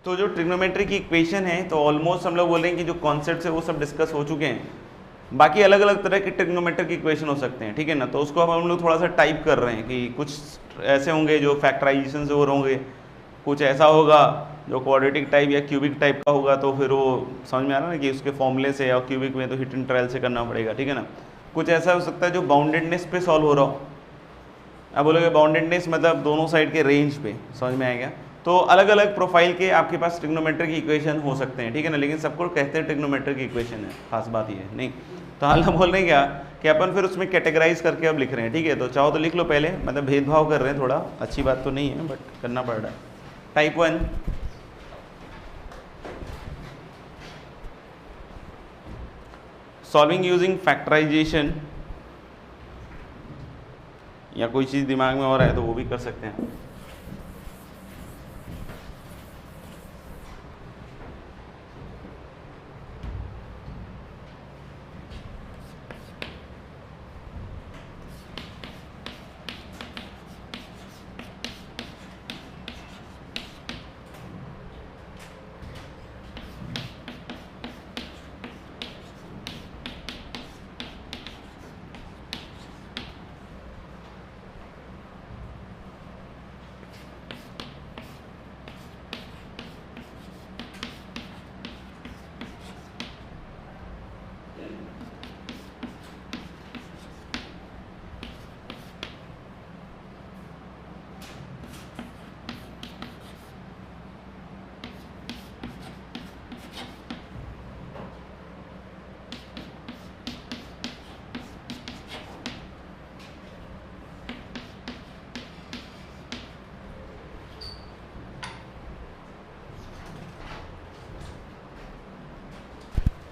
तो जो ट्रिग्नोमेट्री की इक्वेशन है तो ऑलमोस्ट हम लोग बोल रहे हैं कि जो कॉन्सेप्ट्स है वो सब डिस्कस हो चुके हैं। बाकी अलग अलग तरह के ट्रिग्नोमेट्री की इक्वेशन हो सकते हैं, ठीक है ना। तो उसको अब हम लोग थोड़ा सा टाइप कर रहे हैं कि कुछ ऐसे होंगे जो फैक्टराइजेशन से हो रहे होंगे, कुछ ऐसा होगा जो क्वाड्रेटिक टाइप या क्यूबिक टाइप का होगा, तो फिर वो समझ में आ रहा है ना कि उसके फॉर्मूले से, और क्यूबिक में तो हिट एंड ट्रायल से करना पड़ेगा, ठीक है ना। कुछ ऐसा हो सकता है जो बाउंडेडनेस पे सॉल्व हो रहा हो। अब बोलोगे बाउंडेडनेस मतलब दोनों साइड के रेंज पे, समझ में आएगा। तो अलग अलग प्रोफाइल के आपके पास ट्रिग्नोमेट्री की इक्वेशन हो सकते हैं, ठीक है ना, लेकिन सबको कहते हैं ट्रिग्नोमेट्री की इक्वेशन है, खास बात ये है नहीं। तो हाल हम बोल रहे हैं क्या कि अपन फिर उसमें कैटेगराइज करके अब लिख रहे हैं, ठीक है। तो चाहो तो लिख लो पहले, मतलब भेदभाव कर रहे हैं, थोड़ा अच्छी बात तो नहीं है बट करना पड़ रहा है। टाइप 1, सॉल्विंग यूजिंग फैक्टराइजेशन, या कोई चीज़ दिमाग में हो रहा है तो वो भी कर सकते हैं।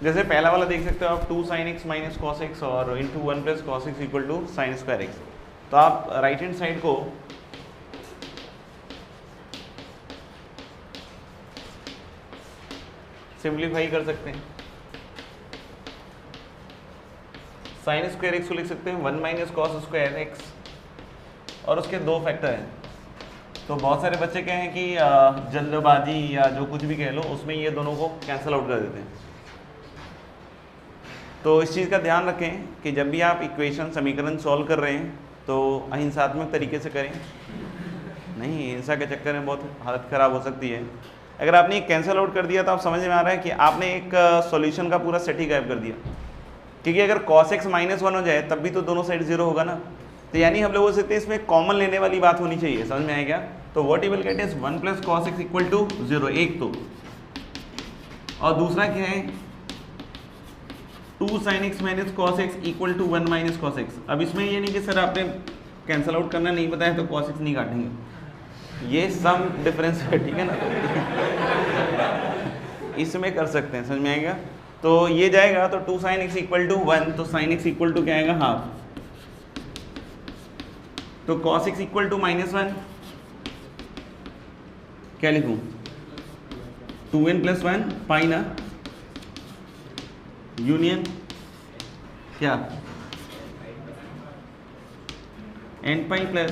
जैसे पहला वाला देख सकते हो आप, 2 sin x minus cos x और into 1 plus cos x equal to sine square x. तो आप राइट हैंड साइड को सिंप्लीफाई कर सकते हैं। साइन स्क्वायर एक्स को लिख सकते हैं 1 माइनस कॉस स्क्वायर एक्स, और उसके दो फैक्टर हैं। तो बहुत सारे बच्चे क्या हैं कि जल्दबाजी या जो कुछ भी कह लो उसमें ये दोनों को कैंसिल आउट कर देते हैं। तो इस चीज़ का ध्यान रखें कि जब भी आप इक्वेशन समीकरण सॉल्व कर रहे हैं तो अहिंसात्मक तरीके से करें, नहीं हिंसा के चक्कर में बहुत हालत ख़राब हो सकती है। अगर आपने एक कैंसिल आउट कर दिया तो आप समझ में आ रहा है कि आपने एक सॉल्यूशन का पूरा सेट ही गायब कर दिया, क्योंकि अगर cos x माइनस 1 हो जाए तब भी तो दोनों साइड 0 होगा ना। तो यानी हम लोग बोल सकते हैं इसमें कॉमन लेने वाली बात होनी चाहिए, समझ में आएगा। तो what you will get is 1 plus cos x equal to 0, एक तो, और दूसरा क्या है 2 sin x minus cos x equal to 1 minus cos x. अब इसमें ये नहीं कि सर आपने कैंसिल आउट करना नहीं बताया तो cos x नहीं काटेंगे, ये सम डिफरेंस है, ठीक है ना। इसमें कर सकते हैं, समझ में आएगा। तो ये जाएगा तो 2 sin x इक्वल टू 1, तो sin x इक्वल टू क्या आएगा हाफ, तो cos x equal to minus 1 क्या लिखूं 2n प्लस 1 पाई ना, यूनियन क्या n pi plus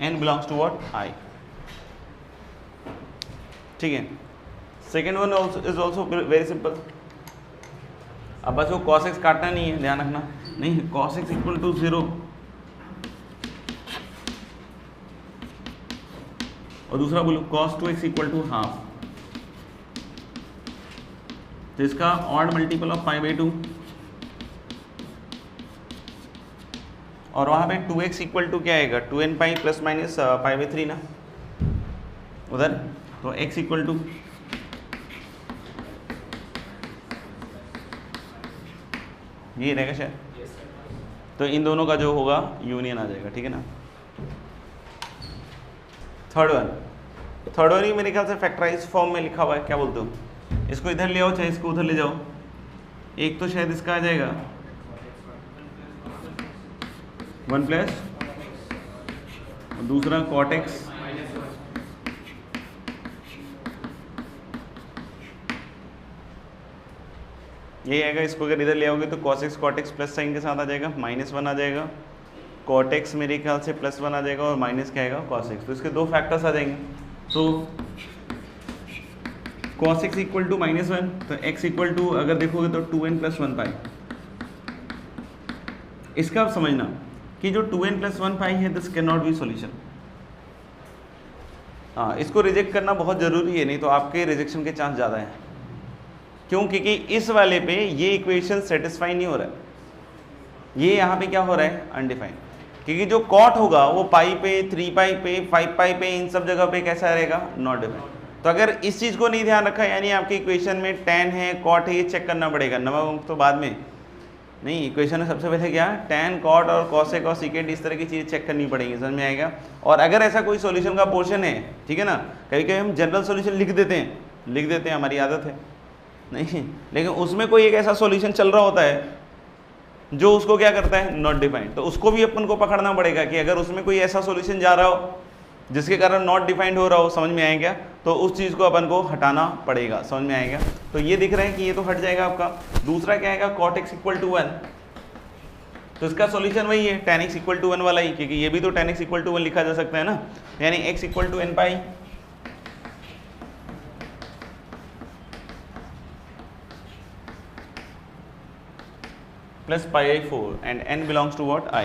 n belongs to what i, ठीक है। Second one is also very simple. अब बस वो cos x काटना नहीं है, ध्यान रखना, नहीं cos x इक्वल टू 0 और दूसरा बोलो cos 2x equal to half, तो इसका odd multiple of pi by 2, और वहाँ पे 2x इक्वल टू क्या आएगा 2n pi plus minus pi by 3 ना उधर, तो x इक्वल टू ये रहेगा शायद, तो इन दोनों का जो होगा यूनियन आ जाएगा, ठीक है ना। थर्ड वन ही मेरे ख्याल से फैक्टराइज फॉर्म में लिखा हुआ है, क्या बोलते हो, इसको इधर ले आओ चाहे इसको उधर ले जाओ। एक तो शायद इसका आ जाएगा 1 प्लस, दूसरा cot x ये आएगा, इसको अगर इधर ले आओगे तो cos x cot x plus sign के साथ आ जाएगा, -1 आ जाएगा, cot x मेरे ख्याल से +1 आ जाएगा और माइनस क्या आएगा cos x। तो इसके दो फैक्टर्स आ जाएंगे। तो cos x इक्वल टू -1, तो x इक्वल टू अगर देखोगे तो 2n + 1 पाई। इसका आप समझना कि जो 2n + 1 पाई है this can not be solution. हाँ, इसको रिजेक्ट करना बहुत ज़रूरी है, नहीं तो आपके रिजेक्शन के चांस ज़्यादा हैं। क्यों? क्योंकि इस वाले पे ये इक्वेशन सेटिस्फाई नहीं हो रहा है, ये यहाँ पे क्या हो रहा है अनडिफाइंड। क्योंकि जो कॉट होगा वो पाई पे, 3 पाई पे, 5 पाई पे, इन सब जगह पे कैसा रहेगा, नॉट डिफाइंड। तो अगर इस चीज़ को नहीं ध्यान रखा, यानी आपकी इक्वेशन में tan है, कॉट है, ये चेक करना पड़ेगा। नमक तो बाद में नहीं, इक्वेशन में सबसे पहले क्या, tan, cot और cosec और secant, इस तरह की चीज़ें चेक करनी पड़ेंगी, समझ में आएगा। और अगर ऐसा कोई सॉल्यूशन का पोर्शन है, ठीक है ना, कभी कभी हम जनरल सॉल्यूशन लिख देते हैं, हमारी आदत है नहीं, लेकिन उसमें कोई एक ऐसा सॉल्यूशन चल रहा होता है जो उसको क्या करता है, नॉट डिफाइंड। तो उसको भी अपन को पकड़ना पड़ेगा कि अगर उसमें कोई ऐसा सॉल्यूशन जा रहा हो जिसके कारण नॉट डिफाइंड हो रहा हो, समझ में आएगा, तो उस चीज़ को अपन को हटाना पड़ेगा, समझ में आएगा। तो ये दिख रहा है कि ये तो हट जाएगा आपका। दूसरा क्या आएगा, cot x = 1, तो इसका सॉल्यूशन वही है tan x = 1 वाला ही, क्योंकि ये भी तो tan x = 1 लिखा जा सकता है ना, यानी x = n pi + πi/4 and n belongs to what, I।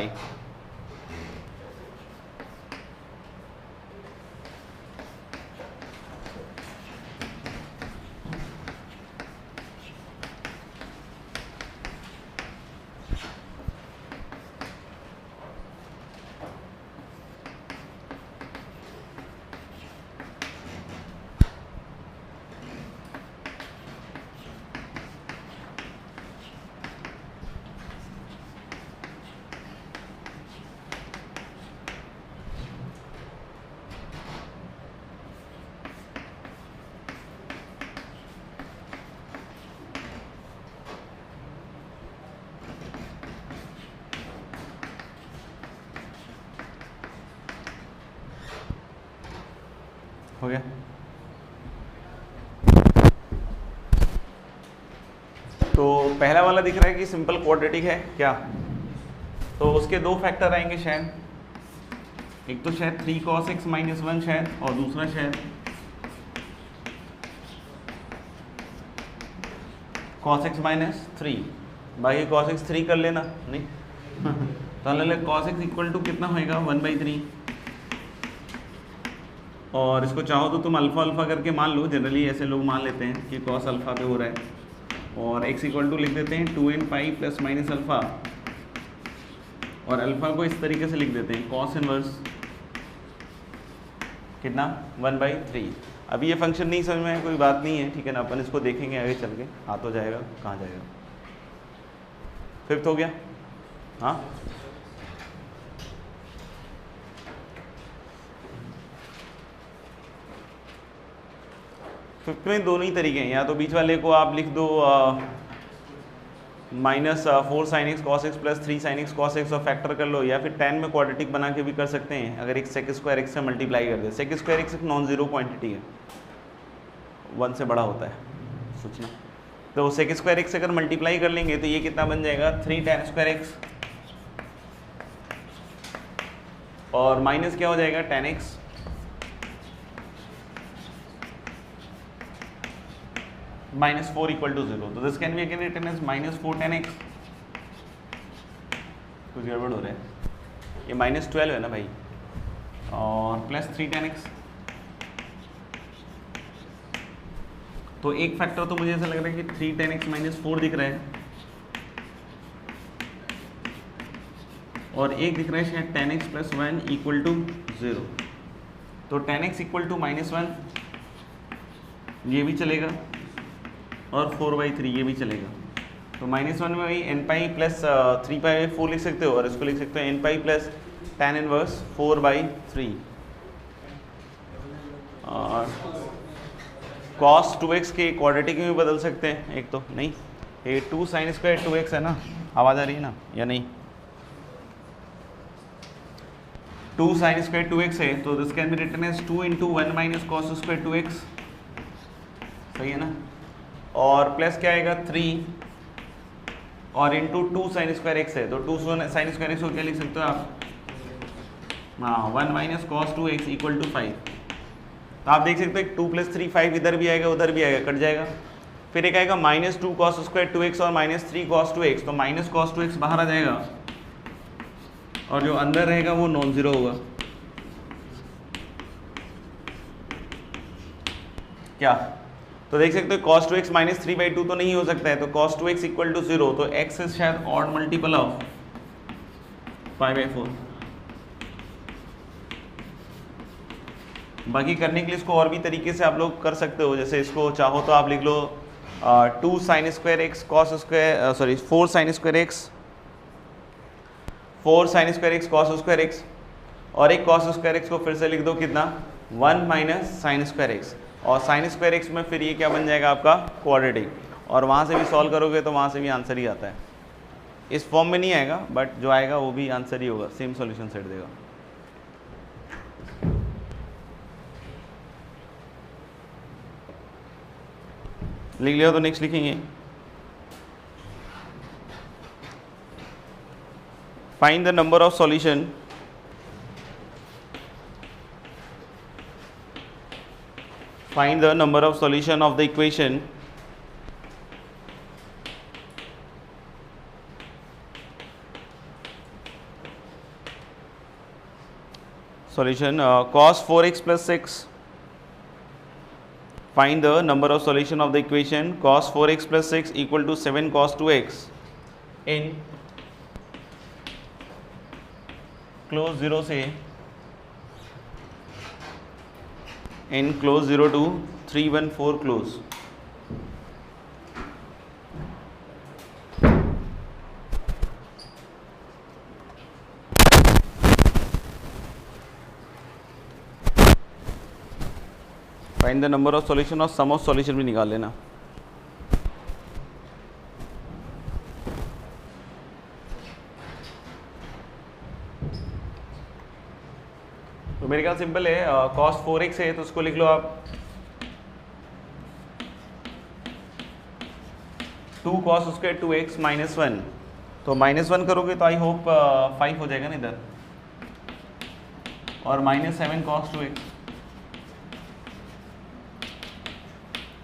हो गया। तो पहला वाला दिख रहा है कि सिंपल क्वाड्रेटिक है क्या, तो उसके दो फैक्टर आएंगे शायद, एक तो शायद 3 cos x - 1 शायद, और दूसरा शायद cos x - 3। बाकी cos x 3 कर लेना, नहीं तो cos x = कितना होएगा, 1/3। और इसको चाहो तो तुम अल्फ़ा करके मान लो, जनरली ऐसे लोग मान लेते हैं कि cos अल्फ़ा पे हो रहा है, और x = लिख देते हैं 2n पाई ± अल्फ़ा, और अल्फ़ा को इस तरीके से लिख देते हैं cos इनवर्स कितना, 1/3। अभी ये फंक्शन नहीं समझ में है, कोई बात नहीं है, ठीक है ना, अपन इसको देखेंगे आगे चल के, आ तो जाएगा, कहाँ जाएगा। 5th हो गया, हाँ। फिफ्थ में दोनों ही तरीके हैं, या तो बीच वाले को आप लिख दो -4 sin x cos x + 3 sin x cos x और फैक्टर कर लो, या फिर tan में क्वाड्रेटिक बना के भी कर सकते हैं। अगर एक sec² x से मल्टीप्लाई कर दे, sec² x एक नॉन ज़ीरो क्वांटिटी है, 1 से बड़ा होता है, सोचना। तो sec² x से अगर मल्टीप्लाई कर लेंगे तो ये कितना बन जाएगा, 3 tan² x, और माइनस क्या हो जाएगा, tan x, -4 = 0। तो this can be again written as -4 tan x। कुछ गड़बड़ हो रहा है, ये -12 है ना भाई, और +3 tan x। तो एक फैक्टर तो मुझे ऐसा लग रहा है कि 3 tan x - 4 दिख रहा है, और एक दिख रहा है शायद tan x + 1 = 0। तो tan x = -1 ये भी चलेगा, और 4/3 ये भी चलेगा। तो -1 में वही n पाई + 3π/4 लिख सकते हो, और इसको लिख सकते हो n पाई + tan इनवर्स 4/3। और cos 2x के क्वाड्रेटिक में भी बदल सकते हैं, एक तो नहीं, ये 2 sin² 2x है ना, आवाज़ आ रही है ना या नहीं, 2 sin² 2x है, तो this can be written as 2 × 1 - cos² 2x, सही है ना। और प्लस क्या आएगा, 3 और इंटू 2 साइन स्क्वायर एक्स है, तो 2 साइन स्क्वायर एक्स को क्या लिख सकते हो आप? हाँ, 1 minus cos 2x equal to 5। तो आप देख सकते हो 2 + 3 5 इधर भी आएगा उधर भी आएगा, कट जाएगा। फिर एक आएगा -2 cos स्क्वायर 2x और -3 cos 2x, तो माइनस cos 2x बाहर आ जाएगा और जो अंदर रहेगा वो नॉन जीरो होगा। क्या? तो देख सकते हो cos 2x -3/2 तो नहीं हो सकता है, तो cos 2x इक्वल टू 0, तो x इज शायद ऑड मल्टीपल ऑफ 5/4। बाकी करने के लिए इसको और भी तरीके से आप लोग कर सकते हो, जैसे इसको चाहो तो आप लिख लो 2 sin square x cos square 4 sin square x 4 sin square x cos square x, और एक cos स्क्वायर एक्स को फिर से लिख दो कितना 1 माइनस साइन स्क्वायर एक्स, और साइन स्क्वायर एक्स में फिर ये क्या बन जाएगा आपका क्वाड्रेटिक, और वहाँ से भी सॉल्व करोगे तो वहाँ से भी आंसर ही आता है। इस फॉर्म में नहीं आएगा बट जो आएगा वो भी आंसर ही होगा, सेम सॉल्यूशन सेट देगा। लिख लिया तो नेक्स्ट लिखेंगे find the number of solution find the number of solution of the equation solution cos 4x plus 6. Find the number of solution of the equation cos 4x plus 6 equal to 7 cos 2x in close 0 से in close 0 to 314 close. Find the number of solution और sum of solution भी निकाल लेना। तो मेरे ख्याल simple है, cos 4x है तो उसको लिख लो आप 2 cos स्क्वायर 2x -1, तो -1 करोगे तो आई होप 5 हो जाएगा ना इधर, और -7 cos 2x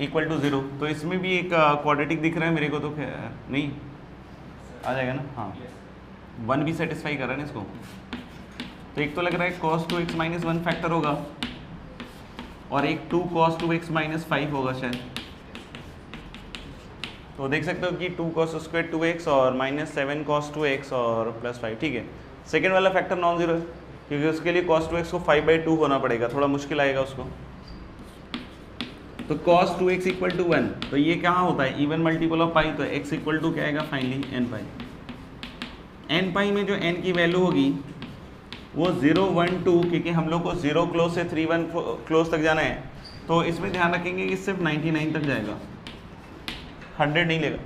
इक्वल टू 0। तो इसमें भी एक क्वाड्रेटिक दिख रहा है मेरे को, तो नहीं आ जाएगा ना? हाँ, 1 भी सेटिस्फाई कर रहा है ना इसको। तो एक तो लग रहा है cos 2x -1 फैक्टर होगा, और एक 2 cos 2x -5 होगा शायद। तो देख सकते हो कि 2 cos स्क्वायर 2x और -7 cos 2x और +5, ठीक है। सेकेंड वाला फैक्टर नॉन जीरो है क्योंकि उसके लिए cos 2x को 5/2 होना पड़ेगा, थोड़ा मुश्किल आएगा उसको। तो cos 2x इक्वल टू 1, तो ये कहाँ होता है? इवन मल्टीपल ऑफ पाई, तो x इक्वल टू क्या आएगा फाइनली n पाई। n पाई में जो n की वैल्यू होगी वो 0 1 2, क्योंकि हम लोग को 0 क्लोज से 3 1 क्लोज तक जाना है, तो इसमें ध्यान रखेंगे कि सिर्फ 99 तक जाएगा, 100 नहीं लेगा,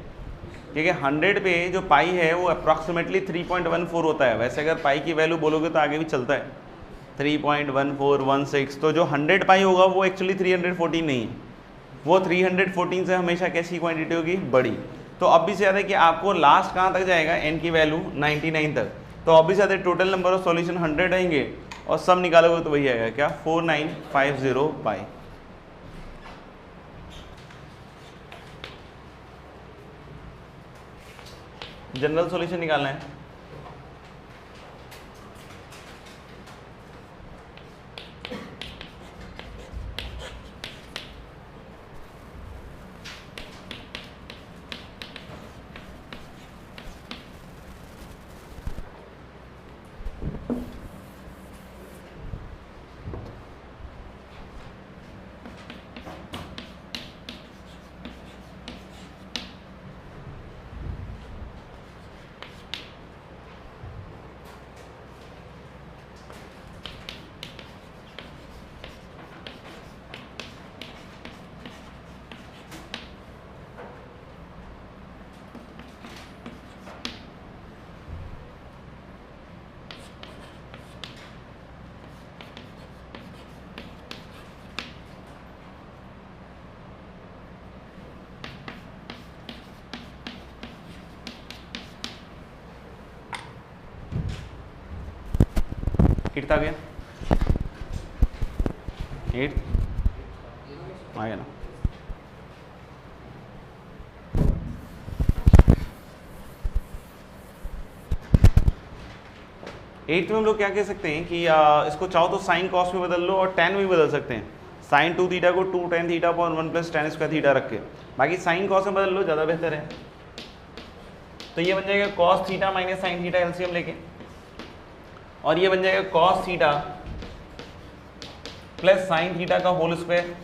क्योंकि 100 पे जो पाई है वो अप्रॉक्सीमेटली 3.14 होता है। वैसे अगर पाई की वैल्यू बोलोगे तो आगे भी चलता है 3.1416, तो जो 100 पाई होगा वो एक्चुअली 314 नहीं है, वो 314 से हमेशा कैसी क्वांटिटी होगी? बड़ी। तो अब भी से याद है कि आपको लास्ट कहाँ तक जाएगा? n की वैल्यू 99 तक। तो अब भी से याद है टोटल नंबर ऑफ सॉल्यूशन 100 आएंगे और सब निकालोगे तो वही आएगा क्या? 4950 पाई। जनरल सॉल्यूशन निकालना है। 8 आ गया, 8 आ गया ना। एट्थ में हम लोग क्या कह सकते हैं कि इसको चाहो तो साइन कॉस में बदल लो और टेन में भी बदल सकते हैं। साइन 2 थीटा को 2 tan theta upon 1 plus tan square theta रख के, बाकी साइन कॉस में बदल लो, ज़्यादा बेहतर है। तो ये बन जाएगा cos theta minus sine theta LCM लेके, और ये बन जाएगा cos theta plus sine theta का होल स्क्वायर,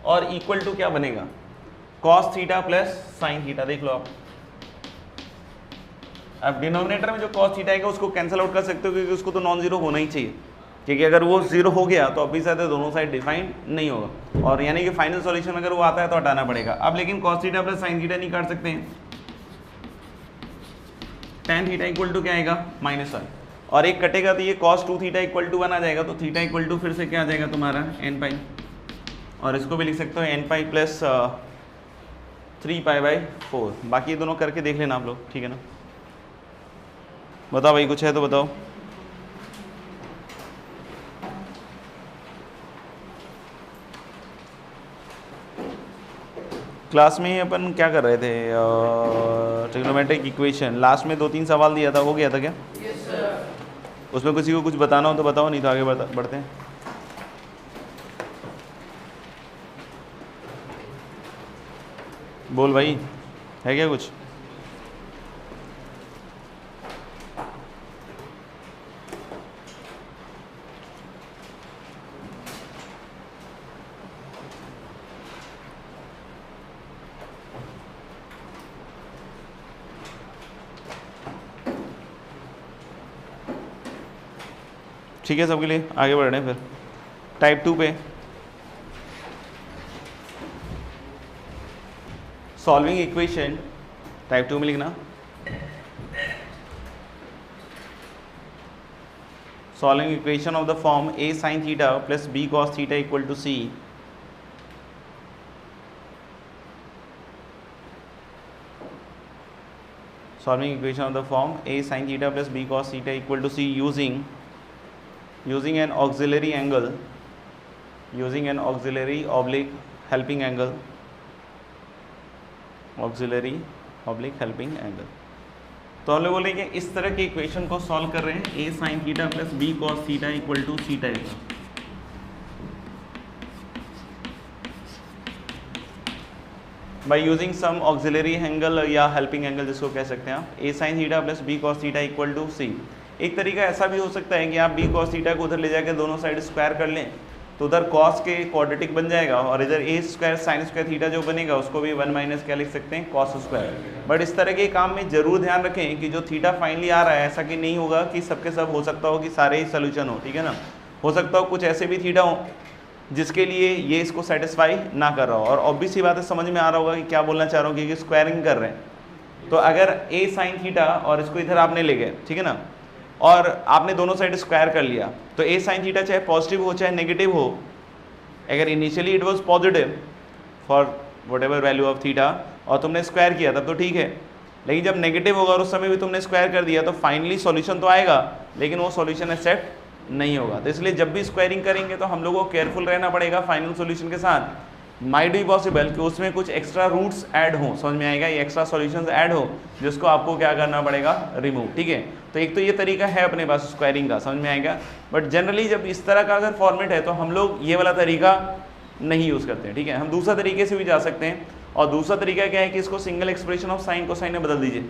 और इक्वल टू क्या बनेगा, cos theta plus sine theta. देख लो आप, अब डिनोमिनेटर में जो कॉस थीटा आएगा उसको कैंसिल आउट कर सकते हो, क्योंकि उसको तो नॉन जीरो होना ही चाहिए, क्योंकि अगर वो जीरो हो गया तो अभी साथ दोनों साइड डिफाइंड नहीं होगा, और यानी कि फाइनल सॉल्यूशन अगर वो आता है तो हटाना पड़ेगा। अब लेकिन cos theta plus sine theta नहीं काट सकते हैं, tan थीटा इक्वल टू क्या आएगा -1, और एक कटेगा तो ये cos 2 थीटा इक्वल टू 1 आ जाएगा, तो थीटा इक्वल टू फिर से क्या आ जाएगा तुम्हारा n पाई, और इसको भी लिख सकते हो n पाई प्लस 3 पाई/4। बाकी ये दोनों करके देख लेना आप लोग, ठीक है ना। बताओ भाई, कुछ है तो बताओ। क्लास में अपन क्या कर रहे थे, ट्रिग्नोमेट्रिक इक्वेशन, लास्ट में 2-3 सवाल दिया था, हो गया था क्या? Yes sir. उसमें किसी को कुछ बताना हो तो बताओ, नहीं तो आगे बढ़ते हैं। बोल भाई, है क्या कुछ? ठीक है, सबके लिए आगे बढ़ रहे हैं। फिर टाइप 2 पे सॉल्विंग इक्वेशन, टाइप 2 में लिखना solving equation of the form a sin theta plus b cos theta equal to c। Solving equation of the form a sin theta plus b cos theta equal to c using an auxiliary angle, using an auxiliary oblique helping angle, auxiliary oblique helping angle। तो हम लोग बोलेंगे इस तरह के equation को solve कर रहे हैं, a sin theta plus b cos theta equal to c type, by using some auxiliary angle या हेल्पिंग एंगल जिसको कह सकते हैं आप, a sin theta plus b cos theta equal to c। एक तरीका ऐसा भी हो सकता है कि आप b cos थीटा को उधर ले जाकर दोनों साइड स्क्वायर कर लें, तो उधर cos के क्वाड्रेटिक बन जाएगा, और इधर a square sin square theta जो बनेगा उसको भी 1 माइनस क्या लिख सकते हैं, cos स्क्वायर। बट इस तरह के काम में जरूर ध्यान रखें कि जो थीटा फाइनली आ रहा है, ऐसा कि नहीं होगा कि सबके सब हो सकता हो कि सारे ही सोल्यूशन हो, ठीक है ना। हो सकता हो कुछ ऐसे भी थीटा हो जिसके लिए ये इसको सेटिस्फाई ना कर रहा हो, और ऑब्वियस ही बात है, समझ में आ रहा होगा कि क्या बोलना चाह रहा हूँ, क्योंकि स्क्वायरिंग कर रहे हैं। तो अगर a sin थीटा और इसको इधर आपने ले गए, ठीक है ना, और आपने दोनों साइड स्क्वायर कर लिया, तो a sin थीटा चाहे पॉजिटिव हो चाहे नेगेटिव हो, अगर initially it was positive for whatever value of theta और तुमने स्क्वायर किया तब तो ठीक है, लेकिन जब नेगेटिव होगा और उस समय भी तुमने स्क्वायर कर दिया तो फाइनली सॉल्यूशन तो आएगा, लेकिन वो सॉल्यूशन एक्सेप्ट नहीं होगा। तो इसलिए जब भी स्क्वायरिंग करेंगे तो हम लोगों को केयरफुल रहना पड़ेगा फाइनल सॉल्यूशन के साथ। माइट बी पॉसिबल कि उसमें कुछ एक्स्ट्रा रूट्स ऐड हो, समझ में आएगा, ये एक्स्ट्रा सॉल्यूशंस ऐड हो जिसको आपको क्या करना पड़ेगा, रिमूव, ठीक है। तो एक तो ये तरीका है अपने पास स्क्वायरिंग का, समझ में आएगा। बट जनरली जब इस तरह का अगर फॉर्मेट है तो हम लोग ये वाला तरीका नहीं यूज़ करते हैं, ठीक है। हम दूसरा तरीके से भी जा सकते हैं, और दूसरा तरीका क्या है कि इसको single expression of sine cosine में बदल दीजिए।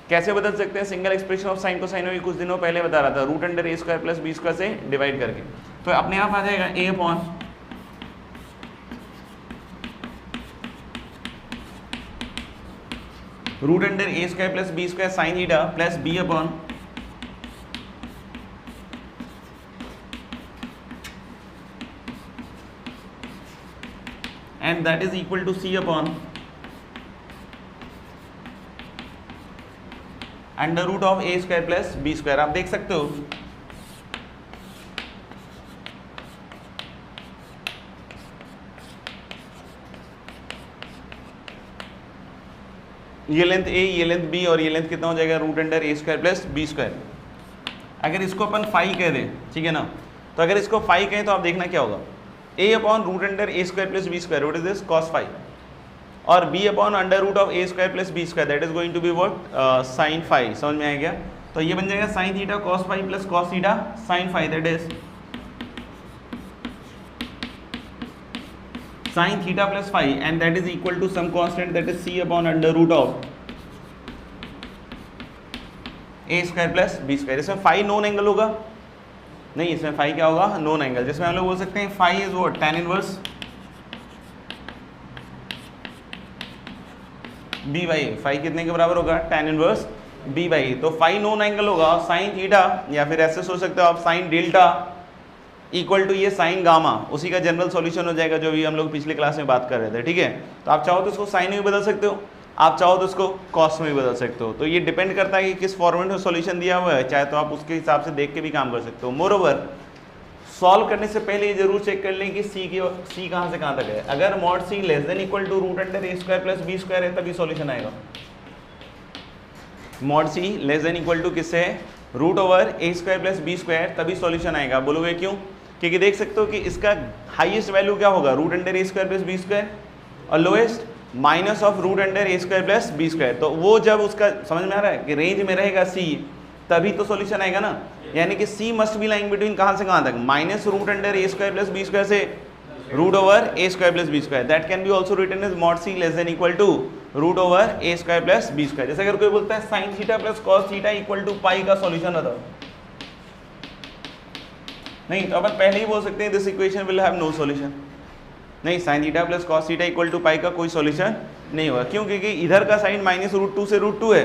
कैसे बदल सकते हैं single expression of sine cosine में, कुछ दिनों पहले बता रहा था, root under a square plus b square से डिवाइड करके, तो अपने आप आ जाएगा a upon root under a square plus b square sine theta plus b upon and that is equal to c upon under root of a square plus b square. आप देख सकते हो ये लेंथ a, ये length b, और ये length कितना हो जाएगा, root under a square plus b square. अगर इसको अपन फाई कह दें, ठीक है ना, तो अगर इसको फाई कहें तो आप देखना क्या होगा, a upon root under A square plus B square, what is this, cos phi, और b upon under root of A square plus B square, that is going to be what, sine phi. समझ में आ गया? तो ये बन जाएगा sine theta cos phi plus cos theta sine phi, that is sine theta plus phi, and that is equal to some constant that is c upon under root of A square plus B square. इसमें phi known angle होगा, नहीं इसमें phi क्या होगा, known angle, जिसमें हम लोग बोल सकते हैं phi is what, tan inverse B by A. Phi कितने के बराबर होगा, tan inverse B by A. तो फाई नोन एंगल होगा साइन थीटा, या फिर ऐसे सोच सकते हो आप साइन डेल्टा इक्वल टू ये साइन गामा, उसी का जनरल सॉल्यूशन हो जाएगा जो भी हम लोग पिछले क्लास में बात कर रहे थे, ठीक है। तो आप चाहो तो इसको साइन में भी बदल सकते हो, आप चाहो तो इसको कॉस में भी बदल सकते हो। तो ये डिपेंड करता है कि किस फॉर्मेट में सॉल्यूशन दिया हुआ है, चाहे तो आप उसके हिसाब से देख के भी काम कर सकते हो। मोरओवर सॉल्व करने से पहले ये जरूर चेक कर लें कि सी कहाँ से कहाँ तक है। अगर mod C less than equal to root under A square plus B square है तभी सॉल्यूशन आएगा। Mod C less than equal to किससे है, root over A square plus B square, तभी सॉल्यूशन आएगा। बोलोगे क्यों? क्योंकि देख सकते हो कि इसका हाईएस्ट वैल्यू क्या होगा, root under A square plus B square, और lowest minus of root under A square plus B square. तो वो जब उसका समझ में आ रहा है कि रेंज में रहेगा सी, तभी तो सॉल्यूशन आएगा ना। यानी कि C must be lying between कहाँ से कहाँ तक, minus root under A square plus B square से root over A square plus B square. That can be also written as mod C less than equal to root over A square plus B square. जैसे अगर कोई बोलता है sine theta plus cos theta equal to pi का solution बताओ, नहीं तो अपन पहले ही बोल सकते हैं this equation will have no solution. नहीं, sine theta plus cos theta equal to pi का कोई सॉल्यूशन नहीं होगा। क्यों? क्योंकि इधर का साइन माइनस रूट टू से रूट टू है,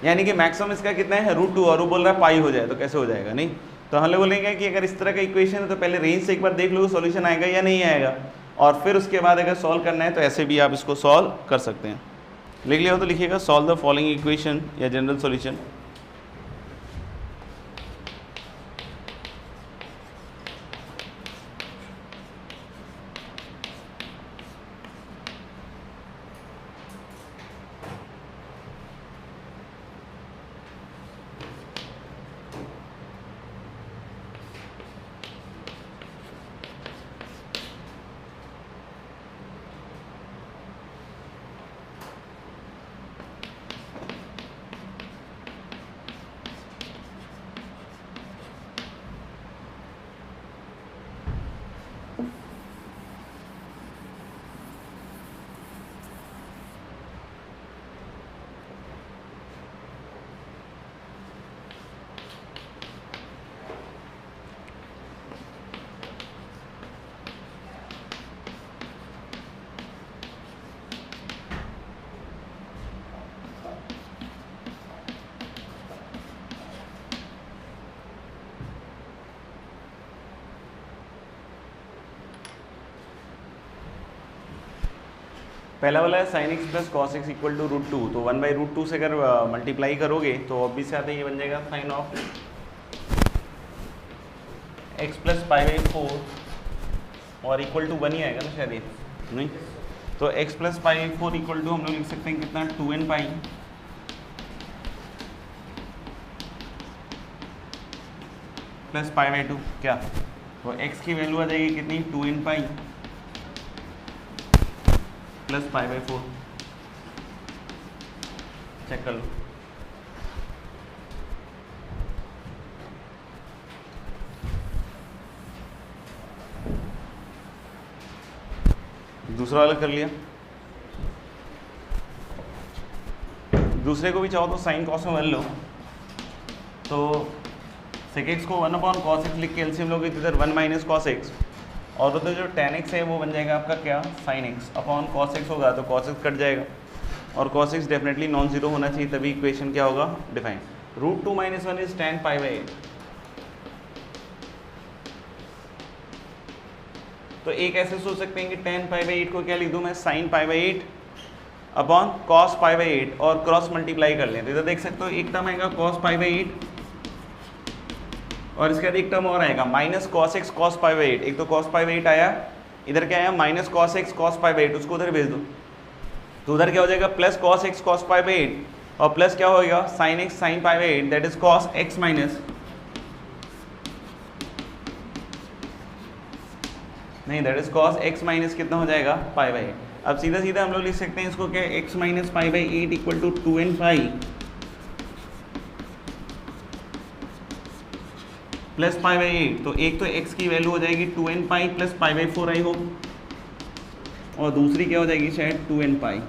यानी कि मैक्सिमम इसका कितना है, रूट टू, और वो बोल रहा है पाई हो जाए, तो कैसे हो जाएगा? नहीं। तो हम लोग बोलेंगे कि अगर इस तरह का इक्वेशन है तो पहले रेंज से एक बार देख लो सॉल्यूशन आएगा या नहीं आएगा, और फिर उसके बाद अगर सॉल्व करना है तो ऐसे भी आप इसको सॉल्व कर सकते हैं। लिख लिया हो तो लिखिएगा सॉल्व द फॉलोइंग इक्वेशन या जनरल सॉल्यूशन। पहला वाला है sine x plus cos x equal to root two. तो 1/√2 से अगर मल्टीप्लाई करोगे तो ऑब्वियस से आता है ये बन जाएगा साइन ऑफ एक्स प्लस π/4 और इक्वल टू 1 ही आएगा ना शायद ये, नहीं तो x प्लस π/4 इक्वल टू हम लोग लिख सकते हैं कितना 2n पाई प्लस π/2 क्या, तो x की वैल्यू आ जाएगी कितनी 2n पाई प्लस π/4। चेक कर लो। दूसरा वाला कर लिया। दूसरे को भी चाहो तो साइन कॉस में बदल लो। तो sec x को 1/cos x लिख के एलसीएम लोगे इधर 1 माइनस cos x, और उधर जो tan x है वो बन जाएगा आपका क्या sin x upon cos x होगा, तो cos x कट जाएगा और cos x definitely non zero होना चाहिए, तभी इक्वेशन क्या होगा डिफाइन। √2 - 1 is tan π/8। तो एक ऐसे सोच सकते हैं कि tan π/8 को क्या लिख दूं मैं sin π/8 अपॉन cos π/8 और क्रॉस मल्टीप्लाई कर लें। तो इधर देख सकते हो एक टर्म आएगा cos π/8 और इसके बाद एक टर्म और आएगा माइनस cos x cos π/8। एक तो cos π/8 आया, इधर क्या आया माइनस cos x cos π/8, उसको उधर भेज दो तो उधर क्या हो जाएगा प्लस cos x cos π/8 और प्लस क्या होगा sin x sin π/8 that is cos x minus नहीं, that is cos x minus कितना हो जाएगा पाई बाई 8। अब सीधा सीधा हम लोग लिख सकते हैं इसको क्या, x minus pi by 8 equal to 2n pi plus pi by 8। तो एक तो x की वैल्यू हो जाएगी 2n pi plus pi by 4 I hope, और दूसरी क्या हो जाएगी शायद 2n पाई।